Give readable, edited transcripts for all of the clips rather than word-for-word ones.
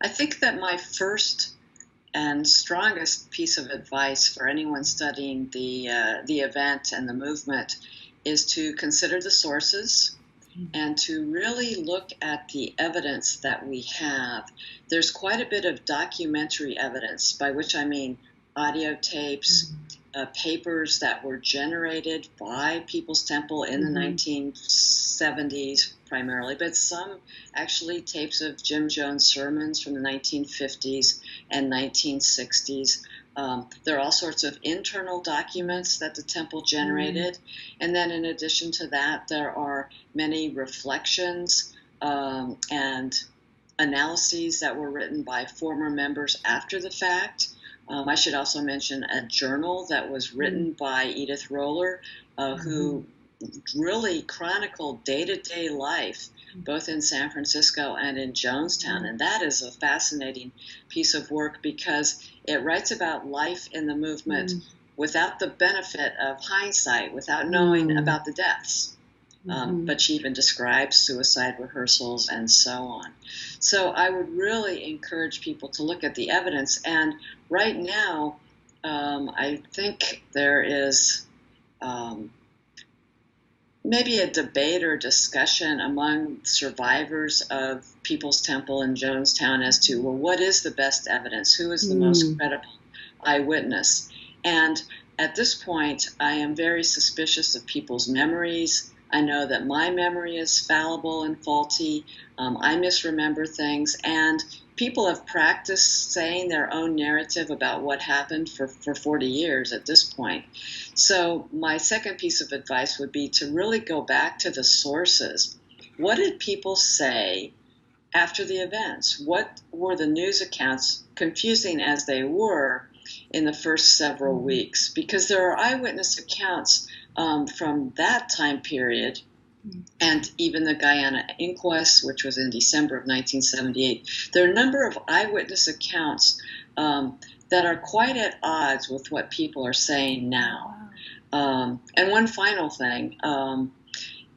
I think that my first and strongest piece of advice for anyone studying the event and the movement is to consider the sources and to really look at the evidence that we have. There's quite a bit of documentary evidence, by which I mean audio tapes, papers that were generated by People's Temple in the 1970s primarily, but some actually tapes of Jim Jones sermons from the 1950s and 1960s. There are all sorts of internal documents that the temple generated. And then in addition to that, there are many reflections and analyses that were written by former members after the fact. I should also mention a journal that was written by Edith Roller, who really chronicled day-to-day life, both in San Francisco and in Jonestown. And that is a fascinating piece of work because it writes about life in the movement without the benefit of hindsight, without knowing about the deaths. But she even describes suicide rehearsals and so on. So I would really encourage people to look at the evidence. And right now, I think there is maybe a debate or discussion among survivors of People's Temple in Jonestown as to, well, what is the best evidence? Who is the most credible eyewitness? And at this point, I am very suspicious of people's memories. I know that my memory is fallible and faulty. I misremember things, and people have practiced saying their own narrative about what happened for 40 years at this point. So my second piece of advice would be to really go back to the sources. What did people say after the events? What were the news accounts, confusing as they were, in the first several weeks? Because there are eyewitness accounts from that time period, and even the Guyana inquest, which was in December of 1978. There are a number of eyewitness accounts that are quite at odds with what people are saying now. And one final thing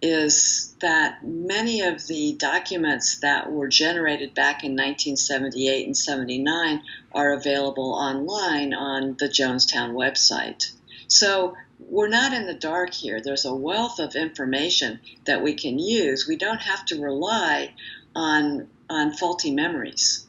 is that many of the documents that were generated back in 1978 and 79 are available online on the Jonestown website. So we're not in the dark here. There's a wealth of information that we can use. We don't have to rely on faulty memories.